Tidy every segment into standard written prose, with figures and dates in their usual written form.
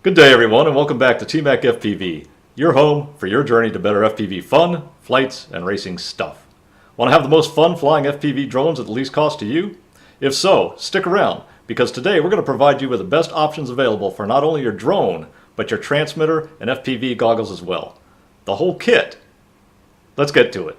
Good day everyone and welcome back to TMac FPV, your home for your journey to better FPV fun, flights, and racing stuff. Want to have the most fun flying FPV drones at the least cost to you? If so, stick around, because today we're going to provide you with the best options available for not only your drone, but your transmitter and FPV goggles as well. The whole kit. Let's get to it.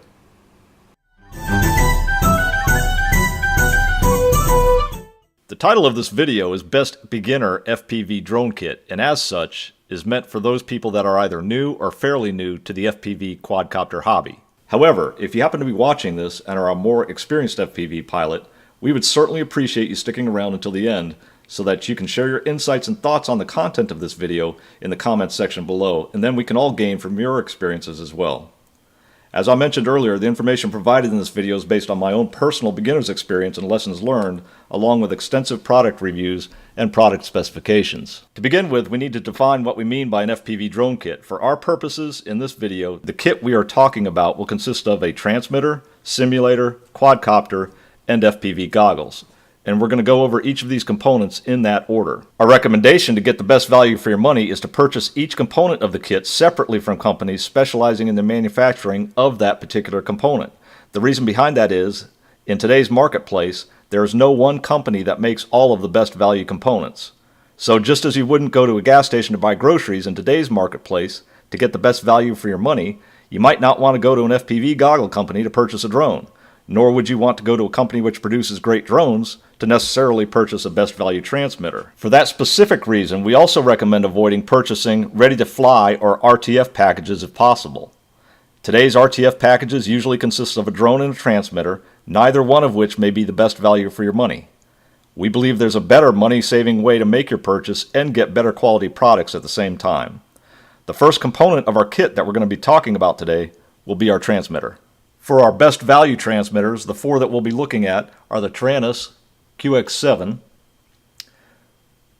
The title of this video is Best Beginner FPV Drone Kit, and as such, is meant for those people that are either new or fairly new to the FPV quadcopter hobby. However, if you happen to be watching this and are a more experienced FPV pilot, we would certainly appreciate you sticking around until the end so that you can share your insights and thoughts on the content of this video in the comments section below, and then we can all gain from your experiences as well. As I mentioned earlier, the information provided in this video is based on my own personal beginner's experience and lessons learned, along with extensive product reviews and product specifications. To begin with, we need to define what we mean by an FPV drone kit. For our purposes in this video, the kit we are talking about will consist of a transmitter, simulator, quadcopter, and FPV goggles. And we're going to go over each of these components in that order. Our recommendation to get the best value for your money is to purchase each component of the kit separately from companies specializing in the manufacturing of that particular component. The reason behind that is, in today's marketplace, there is no one company that makes all of the best value components. So just as you wouldn't go to a gas station to buy groceries in today's marketplace to get the best value for your money, you might not want to go to an FPV goggle company to purchase a drone. Nor would you want to go to a company which produces great drones to necessarily purchase a best value transmitter. For that specific reason, we also recommend avoiding purchasing ready-to-fly or RTF packages if possible. Today's RTF packages usually consist of a drone and a transmitter, neither one of which may be the best value for your money. We believe there's a better money-saving way to make your purchase and get better quality products at the same time. The first component of our kit that we're going to be talking about today will be our transmitter. For our best value transmitters, the four that we'll be looking at are the Taranis QX7,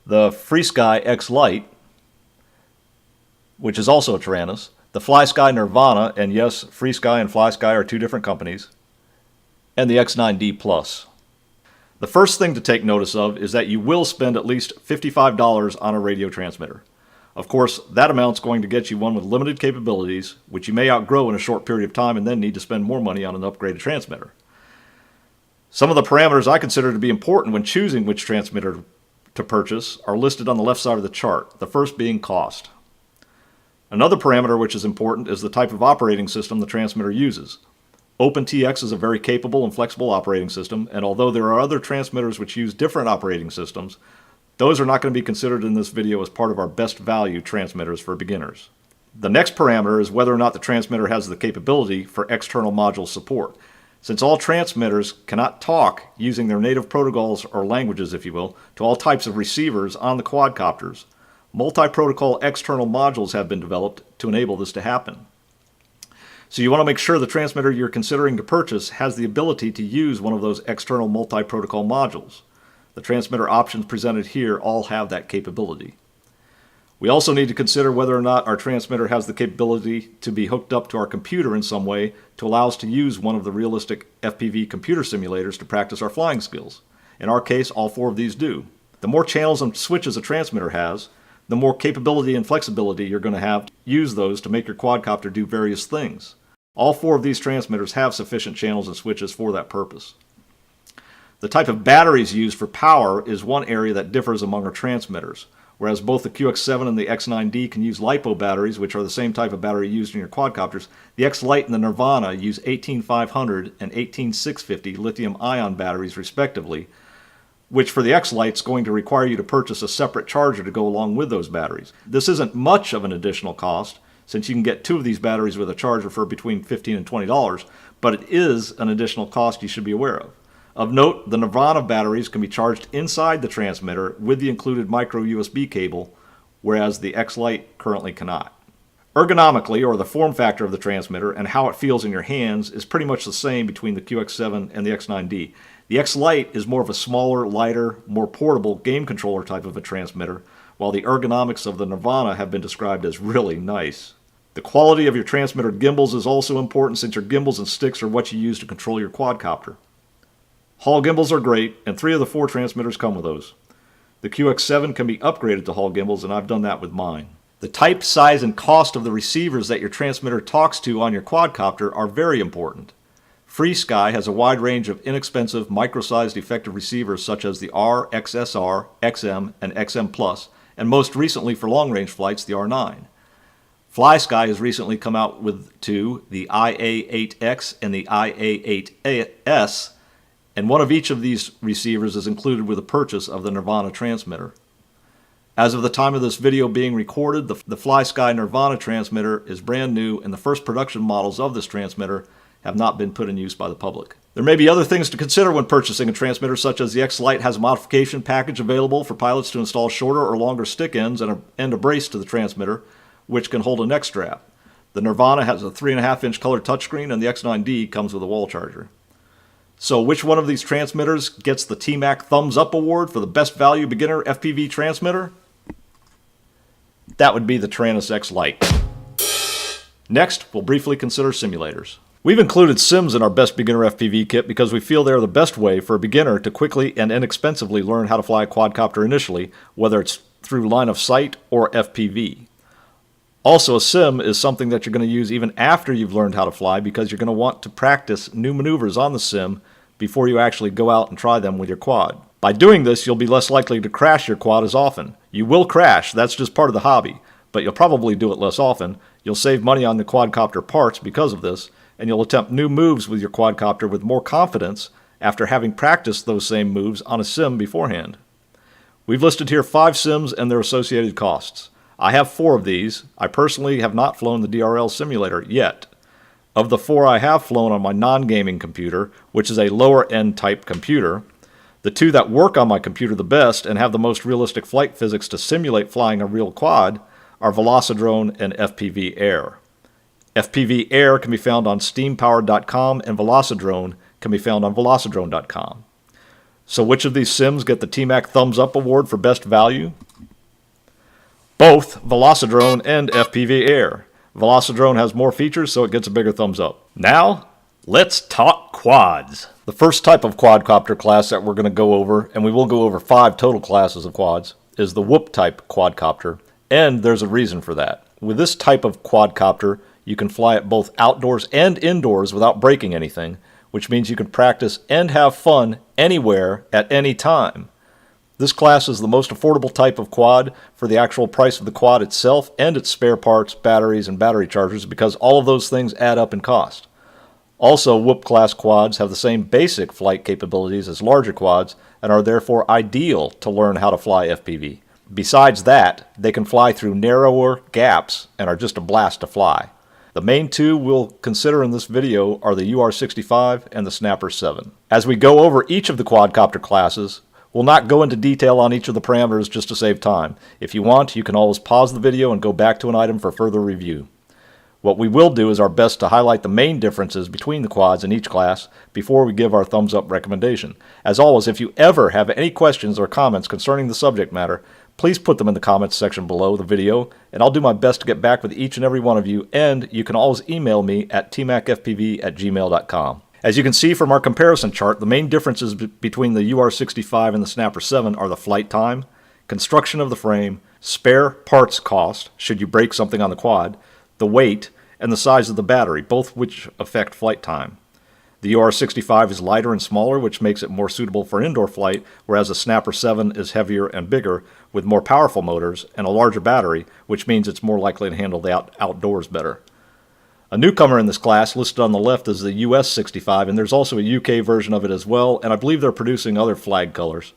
the FrSky x-lite, which is also a Taranis, the FlySky Nirvana, and yes, FrSky and FlySky are two different companies, and the X9D Plus. The first thing to take notice of is that you will spend at least $55 on a radio transmitter. Of course, that amount's going to get you one with limited capabilities, which you may outgrow in a short period of time and then need to spend more money on an upgraded transmitter. Some of the parameters I consider to be important when choosing which transmitter to purchase are listed on the left side of the chart, the first being cost. Another parameter which is important is the type of operating system the transmitter uses. OpenTX is a very capable and flexible operating system, and although there are other transmitters which use different operating systems, those are not going to be considered in this video as part of our best value transmitters for beginners. The next parameter is whether or not the transmitter has the capability for external module support. Since all transmitters cannot talk using their native protocols or languages, if you will, to all types of receivers on the quadcopters, multi-protocol external modules have been developed to enable this to happen. So you want to make sure the transmitter you're considering to purchase has the ability to use one of those external multi-protocol modules. The transmitter options presented here all have that capability. We also need to consider whether or not our transmitter has the capability to be hooked up to our computer in some way to allow us to use one of the realistic FPV computer simulators to practice our flying skills. In our case, all four of these do. The more channels and switches a transmitter has, the more capability and flexibility you're going to have to use those to make your quadcopter do various things. All four of these transmitters have sufficient channels and switches for that purpose. The type of batteries used for power is one area that differs among our transmitters. Whereas both the QX7 and the X9D can use LiPo batteries, which are the same type of battery used in your quadcopters, the x-lite and the Nirvana use 18500 and 18650 lithium-ion batteries respectively, which for the x-lite is going to require you to purchase a separate charger to go along with those batteries. This isn't much of an additional cost, since you can get two of these batteries with a charger for between $15 and $20, but it is an additional cost you should be aware of. Of note, the Nirvana batteries can be charged inside the transmitter with the included micro USB cable, whereas the x-lite currently cannot. Ergonomically, or the form factor of the transmitter and how it feels in your hands, is pretty much the same between the QX7 and the X9D. The x-lite is more of a smaller, lighter, more portable game controller type of a transmitter, while the ergonomics of the Nirvana have been described as really nice. The quality of your transmitter gimbals is also important, since your gimbals and sticks are what you use to control your quadcopter. Hall gimbals are great, and 3 of the 4 transmitters come with those. The QX7 can be upgraded to Hall gimbals, and I've done that with mine. The type, size, and cost of the receivers that your transmitter talks to on your quadcopter are very important. FreeSky has a wide range of inexpensive, micro-sized effective receivers such as the R, XSR, XM, and XM Plus, and most recently for long-range flights, the R9. FlySky has recently come out with two, the IA8X and the IA8S, and one of each of these receivers is included with the purchase of the Nirvana transmitter. As of the time of this video being recorded, the FlySky Nirvana transmitter is brand new, and the first production models of this transmitter have not been put in use by the public. There may be other things to consider when purchasing a transmitter, such as the x-lite has a modification package available for pilots to install shorter or longer stick ends and a brace to the transmitter, which can hold a neck strap. The Nirvana has a 3.5-inch color touchscreen, and the X9D comes with a wall charger. So which one of these transmitters gets the TMac Thumbs Up Award for the Best Value Beginner FPV Transmitter? That would be the Taranis X-Lite. Next, we'll briefly consider simulators. We've included sims in our Best Beginner FPV kit because we feel they are the best way for a beginner to quickly and inexpensively learn how to fly a quadcopter initially, whether it's through line of sight or FPV. Also, a sim is something that you're going to use even after you've learned how to fly, because you're going to want to practice new maneuvers on the sim before you actually go out and try them with your quad. By doing this, you'll be less likely to crash your quad as often. You will crash, that's just part of the hobby, but you'll probably do it less often. You'll save money on the quadcopter parts because of this, and you'll attempt new moves with your quadcopter with more confidence after having practiced those same moves on a sim beforehand. We've listed here 5 sims and their associated costs. I have 4 of these. I personally have not flown the DRL simulator yet. Of the 4 I have flown on my non-gaming computer, which is a lower-end type computer, the 2 that work on my computer the best and have the most realistic flight physics to simulate flying a real quad are Velocidrone and FPV Air. FPV Air can be found on steampowered.com, and Velocidrone can be found on velocidrone.com. So which of these sims get the TMac Thumbs Up Award for Best Value? Both Velocidrone and FPV Air. Velocidrone has more features, so it gets a bigger thumbs up. Now, let's talk quads. The first type of quadcopter class that we're going to go over, and we will go over 5 total classes of quads, is the whoop type quadcopter, and there's a reason for that. With this type of quadcopter, you can fly it both outdoors and indoors without breaking anything, which means you can practice and have fun anywhere at any time. This class is the most affordable type of quad for the actual price of the quad itself and its spare parts, batteries, and battery chargers, because all of those things add up in cost. Also, whoop class quads have the same basic flight capabilities as larger quads and are therefore ideal to learn how to fly FPV. Besides that, they can fly through narrower gaps and are just a blast to fly. The main 2 we'll consider in this video are the UR65 and the Snapper 7. As we go over each of the quadcopter classes, we'll not go into detail on each of the parameters just to save time. If you want, you can always pause the video and go back to an item for further review. What we will do is our best to highlight the main differences between the quads in each class before we give our thumbs up recommendation. As always, if you ever have any questions or comments concerning the subject matter, please put them in the comments section below the video, and I'll do my best to get back with each and every one of you, and you can always email me at tmacfpv@gmail.com. As you can see from our comparison chart, the main differences between the UR65 and the Snapper 7 are the flight time, construction of the frame, spare parts cost, should you break something on the quad, the weight, and the size of the battery, both which affect flight time. The UR65 is lighter and smaller, which makes it more suitable for indoor flight, whereas the Snapper 7 is heavier and bigger, with more powerful motors and a larger battery, which means it's more likely to handle the outdoors better. A newcomer in this class listed on the left is the US 65, and there's also a UK version of it as well, and I believe they're producing other flag colors.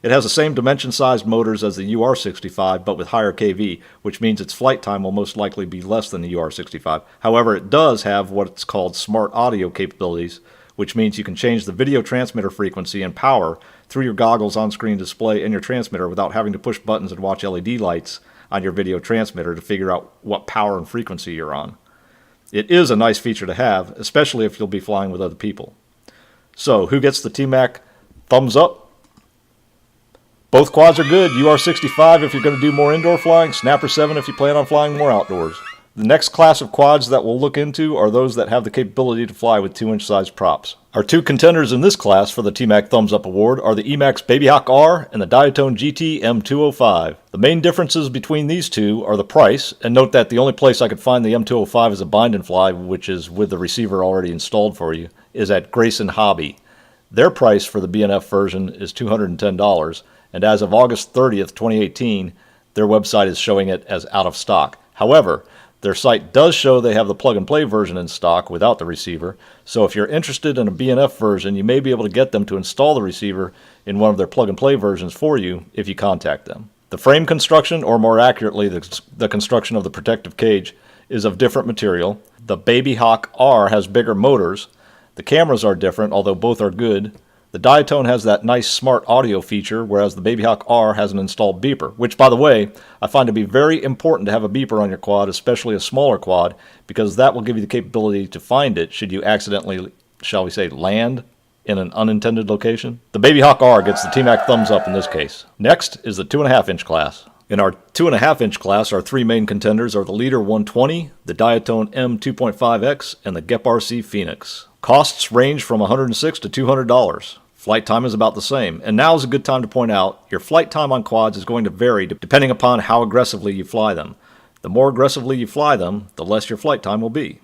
It has the same dimension-sized motors as the UR65, but with higher KV, which means its flight time will most likely be less than the UR65. However, it does have what's called smart audio capabilities, which means you can change the video transmitter frequency and power through your goggles on-screen display and your transmitter without having to push buttons and watch LED lights on your video transmitter to figure out what power and frequency you're on. It is a nice feature to have, especially if you'll be flying with other people. So, who gets the TMac thumbs up? Both quads are good. UR65 if you're going to do more indoor flying, Snapper 7 if you plan on flying more outdoors. The next class of quads that we'll look into are those that have the capability to fly with 2-inch size props. Our two contenders in this class for the TMac Thumbs Up Award are the Emax Babyhawk R and the Diatone GT M205. The main differences between these two are the price, and note that the only place I could find the M205 as a bind and fly, which is with the receiver already installed for you, is at Grayson Hobby. Their price for the BNF version is $210, and as of August 30th, 2018, their website is showing it as out of stock. However, their site does show they have the plug-and-play version in stock without the receiver, so if you're interested in a BNF version, you may be able to get them to install the receiver in one of their plug-and-play versions for you if you contact them. The frame construction, or more accurately, the construction of the protective cage, is of different material. The Babyhawk R has bigger motors. The cameras are different, although both are good. The Diatone has that nice smart audio feature, whereas the Babyhawk R has an installed beeper, which, by the way, I find to be very important to have a beeper on your quad, especially a smaller quad, because that will give you the capability to find it should you accidentally, shall we say, land in an unintended location. The Babyhawk R gets the TMac Thumbs Up in this case. Next is the 2.5-inch class. In our 2.5-inch class, our three main contenders are the Leader 120, the Diatone M2.5X, and the Gep RC Phoenix. Costs range from $106 to $200. Flight time is about the same, and now is a good time to point out your flight time on quads is going to vary depending upon how aggressively you fly them. The more aggressively you fly them, the less your flight time will be.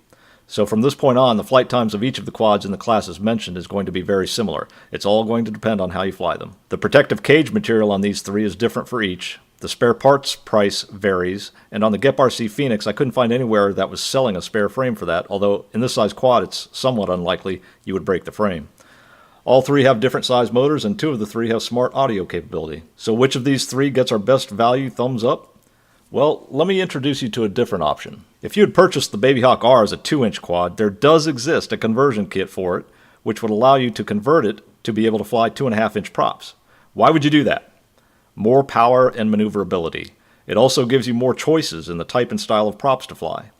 So from this point on, the flight times of each of the quads in the classes mentioned is going to be very similar. It's all going to depend on how you fly them. The protective cage material on these three is different for each. The spare parts price varies, and on the Gep RC Phoenix, I couldn't find anywhere that was selling a spare frame for that, although in this size quad it's somewhat unlikely you would break the frame. All three have different size motors, and two of the three have smart audio capability. So which of these three gets our best value thumbs up? Well, let me introduce you to a different option. If you had purchased the Babyhawk R as a 2-inch quad, there does exist a conversion kit for it, which would allow you to convert it to be able to fly 2.5-inch props. Why would you do that? More power and maneuverability. It also gives you more choices in the type and style of props to fly.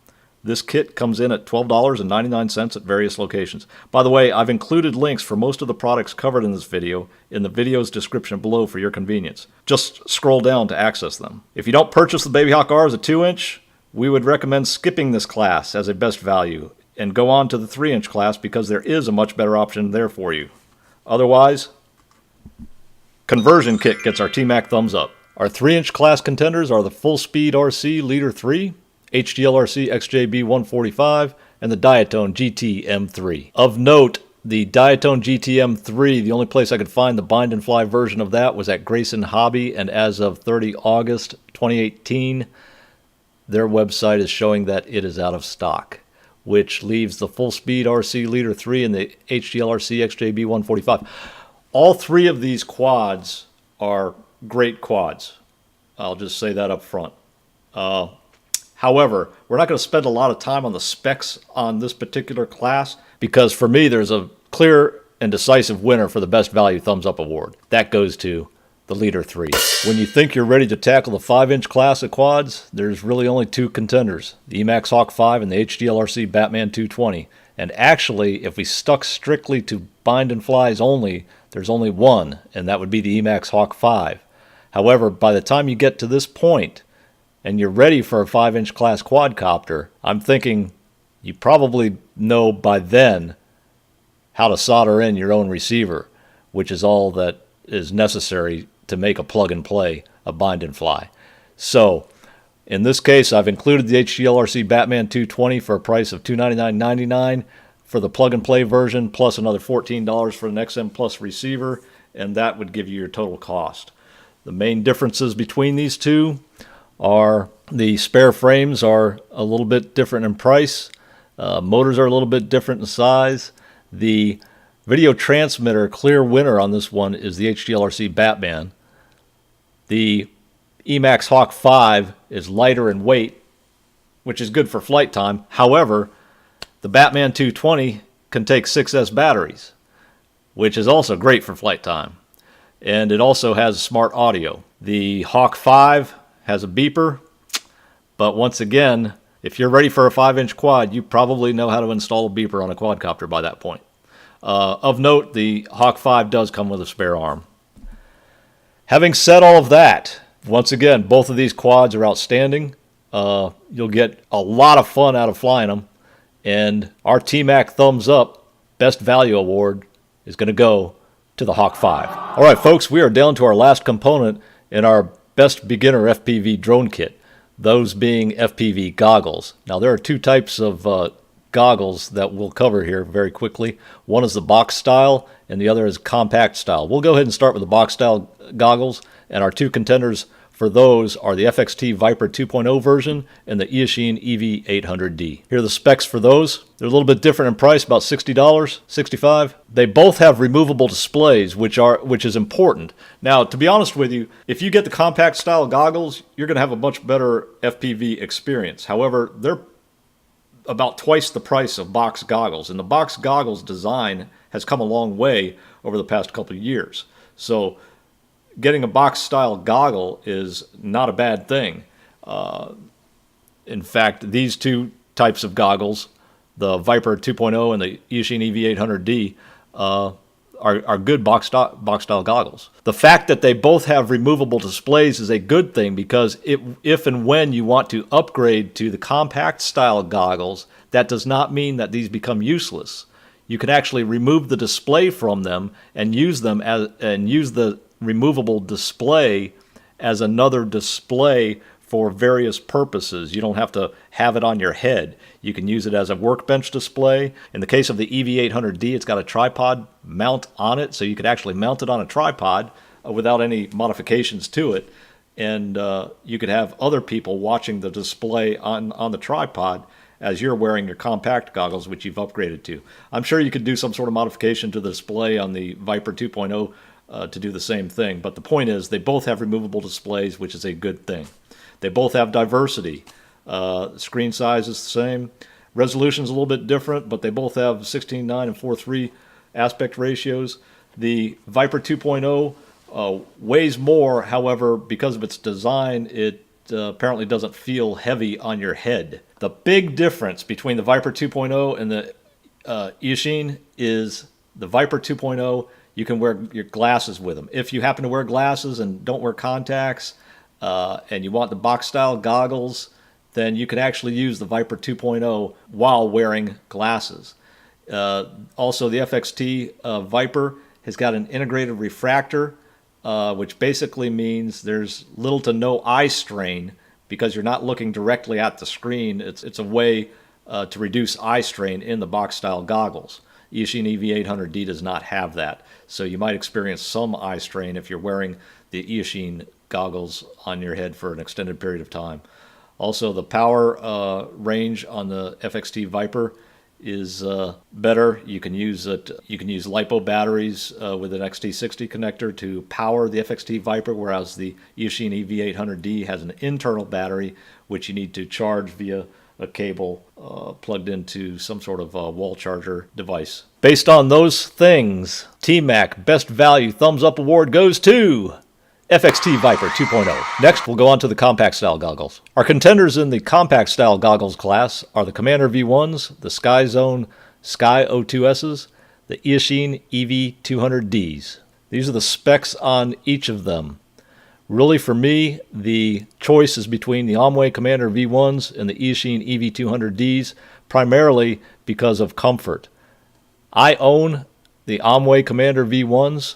This kit comes in at $12.99 at various locations. By the way, I've included links for most of the products covered in this video in the video's description below for your convenience. Just scroll down to access them. If you don't purchase the Babyhawk R as a 2-inch, we would recommend skipping this class as a best value and go on to the 3-inch class because there is a much better option there for you. Otherwise, conversion kit gets our TMac Thumbs Up. Our 3-inch class contenders are the Full Speed RC Leader 3, HDLRC XJB 145, and the Diatone GT M3. Of note, the Diatone GT M3, the only place I could find the bind and fly version of that was at Grayson Hobby, and as of 30 August 2018, their website is showing that it is out of stock, which leaves the Full Speed RC Leader 3 and the HDLRC XJB 145. All three of these quads are great quads. I'll just say that up front. However, we're not going to spend a lot of time on the specs on this particular class because for me there's a clear and decisive winner for the Best Value Thumbs Up Award. That goes to the Leader 3. When you think you're ready to tackle the 5-inch class of quads, there's really only two contenders, the Emax Hawk 5 and the HDLRC Batman 220. And actually, if we stuck strictly to bind and flies only, there's only one, and that would be the Emax Hawk 5. However, by the time you get to this point, and you're ready for a 5-inch class quadcopter, I'm thinking you probably know by then how to solder in your own receiver, which is all that is necessary to make a plug-and-play, a bind and fly. So, in this case, I've included the HDLRC Batman 220 for a price of $299.99 for the plug-and-play version, plus another $14 for an XM Plus receiver, and that would give you your total cost. The main differences between these two are the spare frames are a little bit different in price. Motors are a little bit different in size. The video transmitter clear winner on this one is the HDLRC Batman. The Emax Hawk 5 is lighter in weight, which is good for flight time. However, the Batman 220 can take 6S batteries, which is also great for flight time. And it also has smart audio. The Hawk 5 has a beeper, but once again, if you're ready for a 5-inch quad, you probably know how to install a beeper on a quadcopter by that point. Of note, the Hawk 5 does come with a spare arm. Having said all of that, once again, both of these quads are outstanding. You'll get a lot of fun out of flying them. And our TMac Thumbs Up Best Value Award is going to go to the Hawk 5. All right, folks, we are down to our last component in our Best Beginner FPV Drone Kit, those being FPV goggles. Now, there are two types of goggles that we'll cover here very quickly. One is the box style, and the other is compact style. We'll go ahead and start with the box style goggles, and our two contenders for those are the FXT Viper 2.0 version and the Eachine EV800D. Here are the specs for those. They're a little bit different in price, about $60, $65. They both have removable displays, which is important. Now, to be honest with you, if you get the compact style goggles, you're going to have a much better FPV experience. However, they're about twice the price of box goggles, and the box goggles design has come a long way over the past couple of years. So getting a box style goggle is not a bad thing. In fact, these two types of goggles, the Viper 2.0 and the Eachine EV800D, are good box style goggles. The fact that they both have removable displays is a good thing, because if and when you want to upgrade to the compact style goggles, that does not mean that these become useless. You can actually remove the display from them and use the removable display as another display for various purposes. You don't have to have it on your head. You can use it as a workbench display. In the case of the EV800D, it's got a tripod mount on it, so you could actually mount it on a tripod without any modifications to it. And you could have other people watching the display on the tripod as you're wearing your compact goggles, which you've upgraded to. I'm sure you could do some sort of modification to the display on the Viper 2.0 to do the same thing. But the point is, they both have removable displays, which is a good thing. They both have diversity. Screen size is the same. Resolution is a little bit different, but they both have 16:9 and 4:3 aspect ratios. The Viper 2.0 weighs more. However, because of its design, it apparently doesn't feel heavy on your head. The big difference between the Viper 2.0 and the Eachine is the Viper 2.0, you can wear your glasses with them. If you happen to wear glasses and don't wear contacts, and you want the box style goggles, then you can actually use the Viper 2.0 while wearing glasses. Also, the FXT Viper has got an integrated refractor, which basically means there's little to no eye strain because you're not looking directly at the screen. It's a way to reduce eye strain in the box style goggles. Eachine EV800D does not have that, so you might experience some eye strain if you're wearing the Eachine goggles on your head for an extended period of time. Also, the power range on the FXT Viper is better. You can use LiPo batteries with an XT60 connector to power the FXT Viper, whereas the Eachine EV800D has an internal battery which you need to charge via a cable plugged into some sort of wall charger device. Based on those things, TMac Best Value Thumbs Up Award goes to FXT Viper 2.0. Next, we'll go on to the compact style goggles. Our contenders in the compact style goggles class are the Commander V1s, the Sky Zone Sky O2Ss, the Eachine EV200Ds. These are the specs on each of them. Really, for me, the choice is between the Amway Commander V1s and the Eachine EV200Ds, primarily because of comfort. I own the Amway Commander V1s,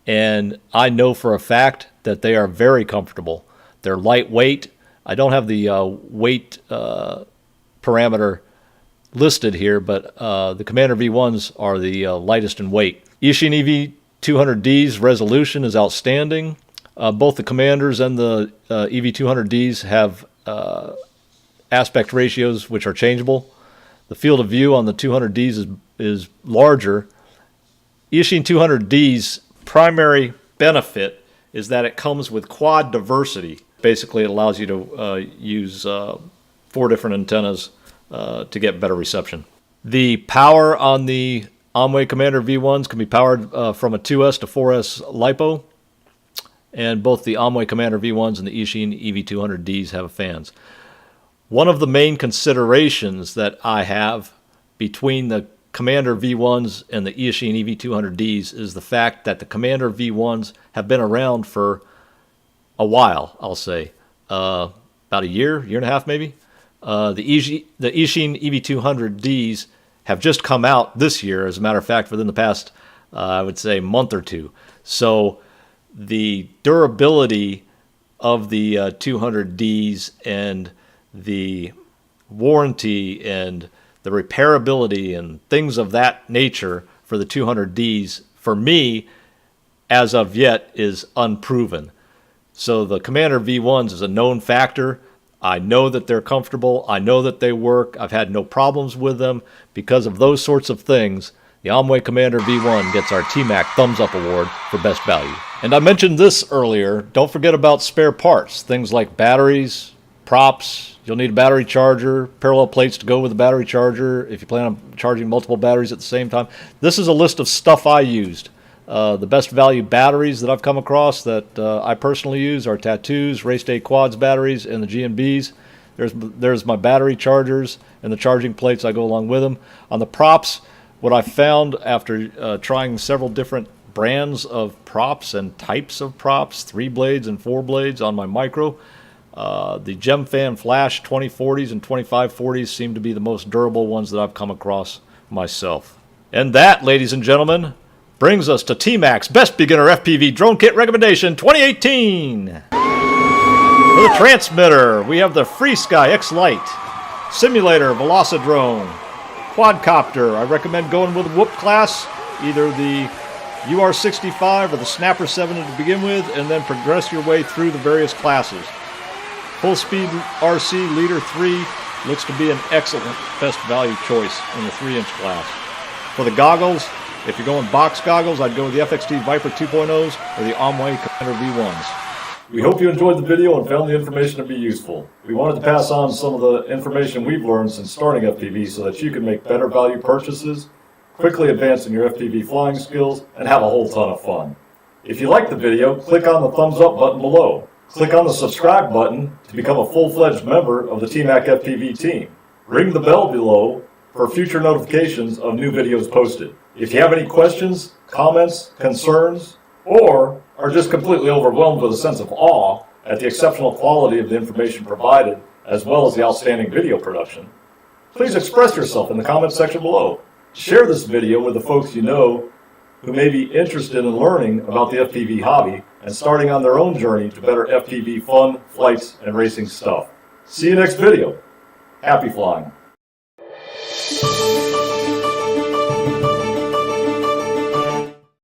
and I know for a fact that they are very comfortable. They're lightweight. I don't have the weight parameter listed here, but the Commander V1s are the lightest in weight. Eachine EV200D's resolution is outstanding. Both the Commanders and the EV200Ds have aspect ratios which are changeable. The field of view on the 200Ds is larger. Eachine 200D's primary benefit is that it comes with quad diversity. Basically, it allows you to use 4 different antennas to get better reception. The power on the Amway Commander V1s can be powered from a 2S to 4S LiPo, and both the Amway Commander V1s and the Eachine EV200Ds have fans. One of the main considerations that I have between the Commander V1s and the Eachine EV200Ds is the fact that the Commander V1s have been around for a while, I'll say. About about a year and a half maybe. The Ishin EV200Ds have just come out this year, as a matter of fact, within the past, I would say, month or two. So the durability of the 200Ds and the warranty and the repairability and things of that nature for the 200Ds, for me, as of yet, is unproven. So the Commander V1s is a known factor. I know that they're comfortable. I know that they work. I've had no problems with them. Because of those sorts of things, the Amway Commander V1 gets our TMac Thumbs Up Award for Best Value. And I mentioned this earlier. Don't forget about spare parts. Things like batteries, props. You'll need a battery charger, parallel plates to go with the battery charger if you plan on charging multiple batteries at the same time. This is a list of stuff I used. The best value batteries that I've come across that I personally use are Tattoos, Race Day Quads batteries, and the G&Bs. There's my battery chargers and the charging plates I go along with them. On the props, what I found after trying several different brands of props and types of props, 3 blades and 4 blades on my micro, the GemFan Flash 2040s and 2540s seem to be the most durable ones that I've come across myself. And that, ladies and gentlemen, brings us to TMac's Best Beginner FPV Drone Kit Recommendation 2018. For the transmitter, we have the FreeSky x-lite, Simulator Velocidrone, Quadcopter. I recommend going with Whoop class, either the UR65 or the Snapper 7 to begin with, and then progress your way through the various classes. Full Speed RC Leader 3 looks to be an excellent best value choice in the 3-inch class. For the goggles, if you're going box goggles, I'd go with the FXT Viper 2.0s or the Amway Commander V1s. We hope you enjoyed the video and found the information to be useful. We wanted to pass on some of the information we've learned since starting FPV so that you can make better value purchases, quickly advance in your FPV flying skills, and have a whole ton of fun. If you liked the video, click on the thumbs up button below. Click on the subscribe button to become a full-fledged member of the TMac FPV team. Ring the bell below for future notifications of new videos posted. If you have any questions, comments, concerns, or are just completely overwhelmed with a sense of awe at the exceptional quality of the information provided, as well as the outstanding video production, please express yourself in the comments section below. Share this video with the folks you know who may be interested in learning about the FPV hobby and starting on their own journey to better FPV fun, flights, and racing stuff. See you next video. Happy flying.